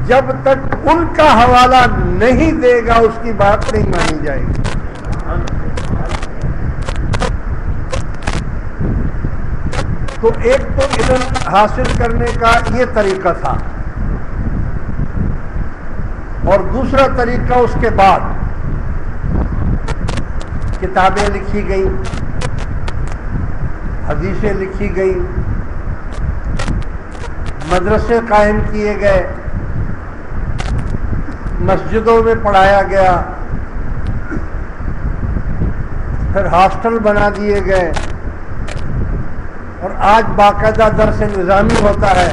جب تک ان کا حوالہ نہیں دے گا اس کی بات نہیں مانی جائے گی۔ تو ایک تو علم حاصل کرنے کا یہ طریقہ تھا، اور دوسرا طریقہ اس کے بعد کتابیں لکھی گئیں، حدیثیں لکھی گئیں، مدرسے قائم کیے گئے، مسجدوں میں پڑھایا گیا، پھر ہاسٹل بنا دیے گئے، اور آج باقاعدہ درس نظامی ہوتا ہے،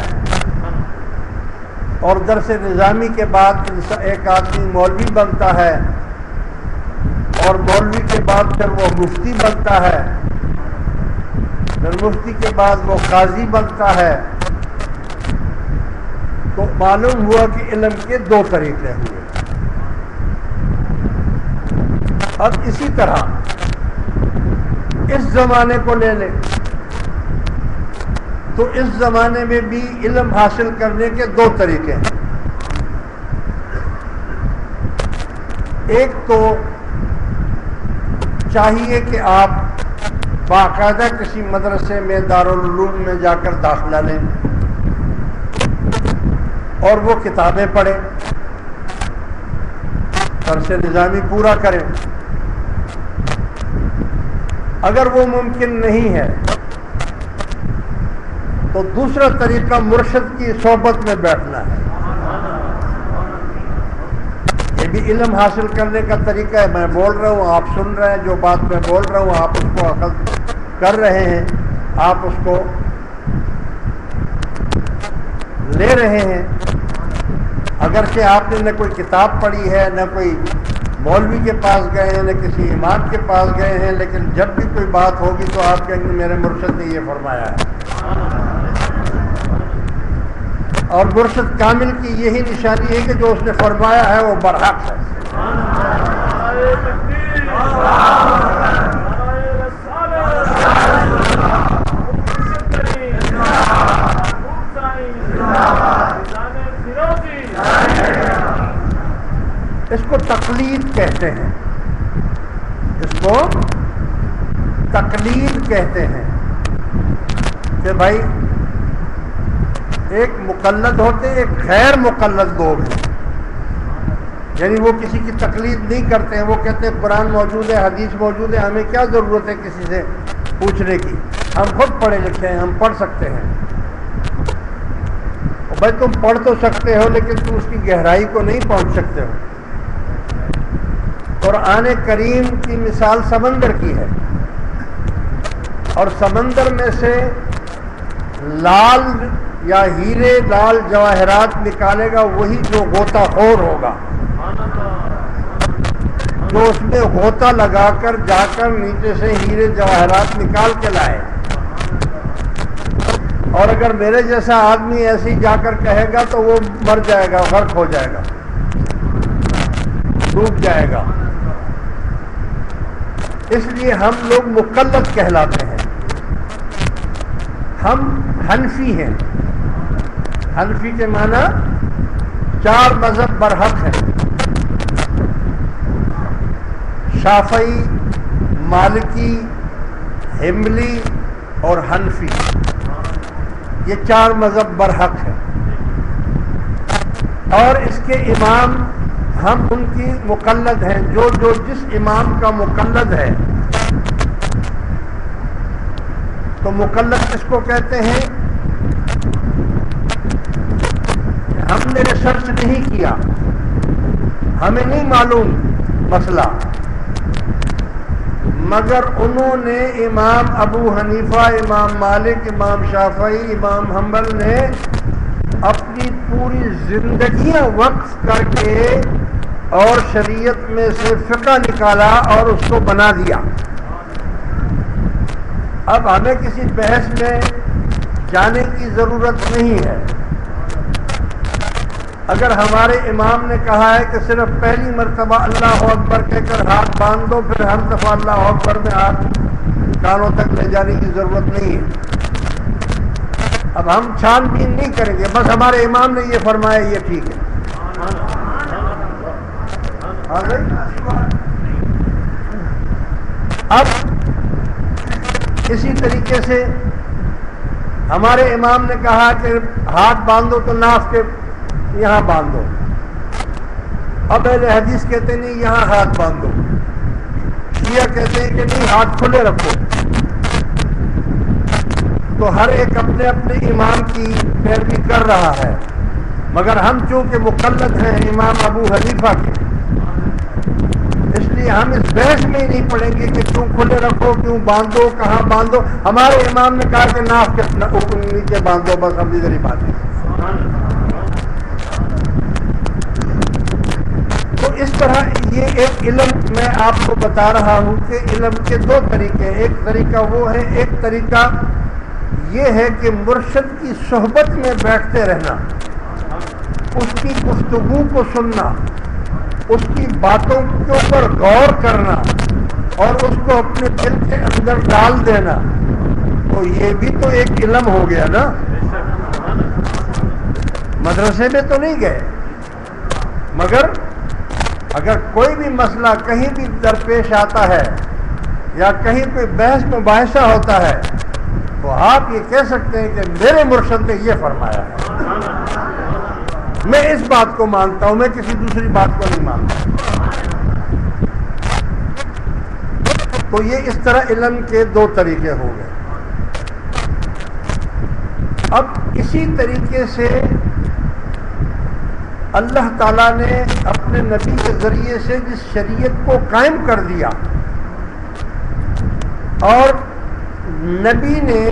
اور درس نظامی کے بعد ایک آدمی مولوی بنتا ہے، اور مولوی کے بعد پھر وہ مفتی بنتا ہے، پھر مفتی کے بعد وہ قاضی بنتا ہے۔ تو معلوم ہوا کہ علم کے دو طریقے ہوئے۔ اب اسی طرح اس زمانے کو لے لیں تو اس زمانے میں بھی علم حاصل کرنے کے دو طریقے ہیں۔ ایک تو چاہیے کہ آپ باقاعدہ کسی مدرسے میں دارالعلوم میں جا کر داخلہ لیں اور وہ کتابیں پڑھیں، درس نظامی پورا کریں۔ اگر وہ ممکن نہیں ہے تو دوسرا طریقہ مرشد کی صحبت میں بیٹھنا ہے۔ یہ بھی علم حاصل کرنے کا طریقہ ہے۔ میں بول رہا ہوں، آپ سن رہے ہیں، جو بات میں بول رہا ہوں آپ اس کو اخذ کر رہے ہیں، آپ اس کو لے رہے ہیں۔ اگرچہ آپ نے نہ کوئی کتاب پڑھی ہے، نہ کوئی مولوی کے پاس گئے ہیں، نہ کسی امام کے پاس گئے ہیں، لیکن جب بھی کوئی بات ہوگی تو آپ کہیں گے میرے مرشد نے یہ فرمایا ہے۔ اور مرشد کامل کی یہی نشانی ہے کہ جو اس نے فرمایا ہے وہ برحق ہے۔ اس کو تقلید کہتے ہیں، اس کو تقلید کہتے ہیں کہ بھائی ایک مقلد ہوتے ہیں، ایک غیر مقلد لوگ ہیں، یعنی وہ کسی کی تقلید نہیں کرتے ہیں۔ وہ کہتے ہیں قرآن موجود ہے، حدیث موجود ہے، ہمیں کیا ضرورت ہے کسی سے پوچھنے کی، ہم خود پڑھے لکھے ہیں، ہم پڑھ سکتے ہیں۔ بھائی تم پڑھ تو سکتے ہو لیکن تم اس کی گہرائی کو نہیں پہنچ سکتے ہو۔ قرآن کریم کی مثال سمندر کی ہے، اور سمندر میں سے لال یا ہیرے لال جواہرات نکالے گا وہی جو غوطہ خور ہوگا، جو اس میں غوطہ لگا کر جا کر نیچے سے ہیرے جواہرات نکال کے لائے۔ اور اگر میرے جیسا آدمی ایسے ہی جا کر کہے گا تو وہ مر جائے گا، غرق ہو جائے گا، ڈوب جائے گا۔ اس لیے ہم لوگ مقلد کہلاتے ہیں۔ ہم حنفی ہیں۔ حنفی کے معنی چار مذہب برحق ہیں: شافعی، مالکی، حنبلی اور حنفی۔ یہ چار مذہب برحق ہیں، اور اس کے امام ہم ان کی مقلد ہیں۔ جو جس امام کا مقلد ہے، تو مقلد کس کو کہتے ہیں؟ ہم نے ریسرچ نہیں کیا، ہمیں نہیں معلوم مسئلہ، مگر انہوں نے امام ابو حنیفہ، امام مالک، امام شافعی، امام حنبل نے اپنی پوری زندگیاں وقف کر کے اور شریعت میں سے فقہ نکالا اور اس کو بنا دیا۔ اب ہمیں کسی بحث میں جانے کی ضرورت نہیں ہے۔ اگر ہمارے امام نے کہا ہے کہ صرف پہلی مرتبہ اللہ اکبر کہہ کر ہاتھ باندھ دو، پھر ہر دفعہ اللہ اکبر میں ہاتھ کانوں تک لے جانے کی ضرورت نہیں ہے۔ اب ہم چھان بین نہیں کریں گے، بس ہمارے امام نے یہ فرمایا یہ ٹھیک ہے۔ اب اسی طریقے سے ہمارے امام نے کہا کہ ہاتھ باندھو تو ناف کے یہاں باندھو. اب اہل حدیث کہتے نہیں یہاں ہاتھ باندھو. شیعہ کہتے ہیں کہ نہیں ہاتھ کھلے رکھو. تو ہر ایک اپنے اپنے امام کی پیروی کر رہا ہے، مگر ہم چونکہ مقلد ہیں امام ابو حنیفہ کے، اس لیے ہم اس بحث میں ہی نہیں پڑیں گے کہ کیوں کھلے رکھو، کیوں باندھو، کہاں باندھو. ہمارے امام نے کہا کہ ناف کے نیچے باندھو، بس ہم ادھر ہی باندھیں. تو اس طرح یہ ایک علم میں آپ کو بتا رہا ہوں کہ علم کے دو طریقے. ایک طریقہ وہ ہے، ایک طریقہ یہ ہے کہ مرشد کی صحبت میں بیٹھتے رہنا، اس کی گفتگو کو سننا، اس کی باتوں کے اوپر غور کرنا اور اس کو اپنے دل کے اندر ڈال دینا. تو یہ بھی تو ایک علم ہو گیا نا. مدرسے میں تو نہیں گئے، مگر اگر کوئی بھی مسئلہ کہیں بھی درپیش آتا ہے یا کہیں کوئی بحث مباحثہ ہوتا ہے تو آپ یہ کہہ سکتے ہیں کہ میرے مرشد نے یہ فرمایا ہے، میں اس بات کو مانتا ہوں، میں کسی دوسری بات کو نہیں مانتا. تو یہ اس طرح علم کے دو طریقے ہو گئے. اب اسی طریقے سے اللہ تعالیٰ نے اپنے نبی کے ذریعے سے جس شریعت کو قائم کر دیا، اور نبی نے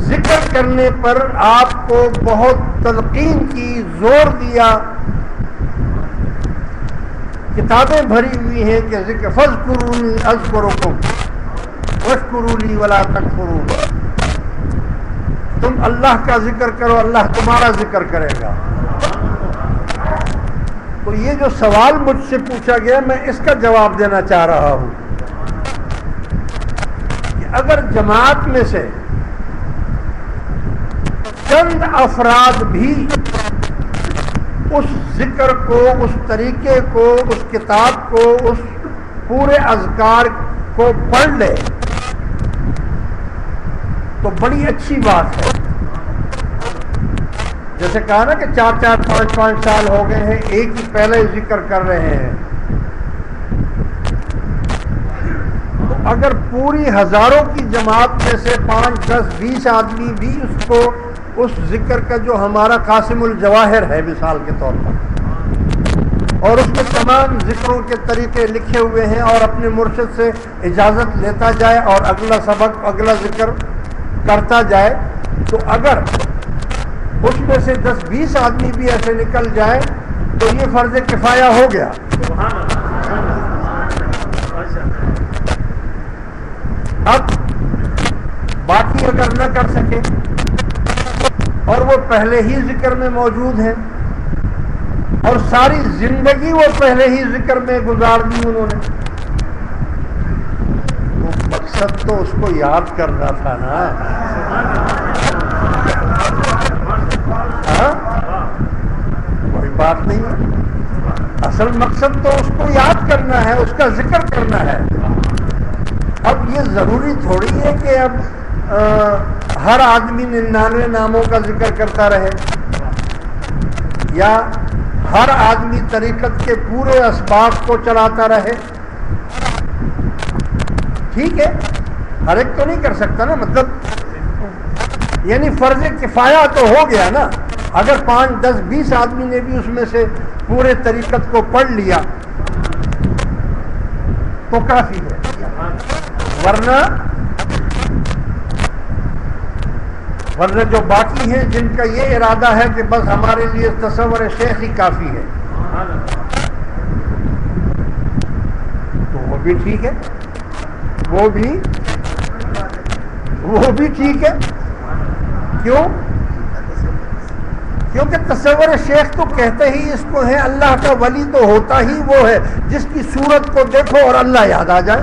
ذکر کرنے پر آپ کو بہت تلقین کی، زور دیا. کتابیں بھری ہوئی ہیں کہ ذکر فاذکرونی اذکرکم واشکروا لی ولا تکفرون. تم اللہ کا ذکر کرو، اللہ تمہارا ذکر کرے گا. تو یہ جو سوال مجھ سے پوچھا گیا، میں اس کا جواب دینا چاہ رہا ہوں کہ اگر جماعت میں سے چند افراد بھی اس ذکر کو، اس طریقے کو، اس کتاب کو، اس پورے اذکار کو پڑھ لے تو بڑی اچھی بات ہے. جیسے کہا نا کہ 4-4 5-5 سال ہو گئے ہیں ایک ہی پہلے ذکر کر رہے ہیں. تو اگر پوری ہزاروں کی جماعت میں سے 5 10 20 آدمی بھی اس کو، اس ذکر کا جو ہمارا قاسم الجواہر ہے مثال کے طور پر، اور اس میں تمام ذکروں کے طریقے لکھے ہوئے ہیں، اور اپنے مرشد سے اجازت لیتا جائے اور اگلا سبق، اگلا ذکر کرتا جائے، تو اگر اس میں سے 10-20 آدمی بھی ایسے نکل جائے تو یہ فرض کفایہ ہو گیا. اب باقی اگر نہ کر سکے اور وہ پہلے ہی ذکر میں موجود ہیں اور ساری زندگی وہ پہلے ہی ذکر میں گزار دی انہوں نے، تو مقصد تو اس کو یاد کرنا تھا نا. کوئی بات نہیں ہے، اصل مقصد تو اس کو یاد کرنا ہے، اس کا ذکر کرنا ہے. اب یہ ضروری تھوڑی ہے کہ اب ہر آدمی 99 ناموں کا ذکر کرتا رہے، یا ہر آدمی طریقت کے پورے اسباب کو چلاتا رہے. ٹھیک ہے، ہر ایک تو نہیں کر سکتا نا، مطلب یعنی فرض کفایہ تو ہو گیا نا. اگر 5 10 20 آدمی نے بھی اس میں سے پورے طریقت کو پڑھ لیا تو کافی ہے. ورنہ جو باقی ہیں جن کا یہ ارادہ ہے کہ بس ہمارے لیے تصور شیخ ہی کافی ہے، تو وہ بھی ٹھیک ہے، وہ بھی ٹھیک ہے. کیوں؟ کیونکہ تصور شیخ تو کہتے ہی اس کو ہے. اللہ کا ولی تو ہوتا ہی وہ ہے جس کی صورت کو دیکھو اور اللہ یاد آ جائے.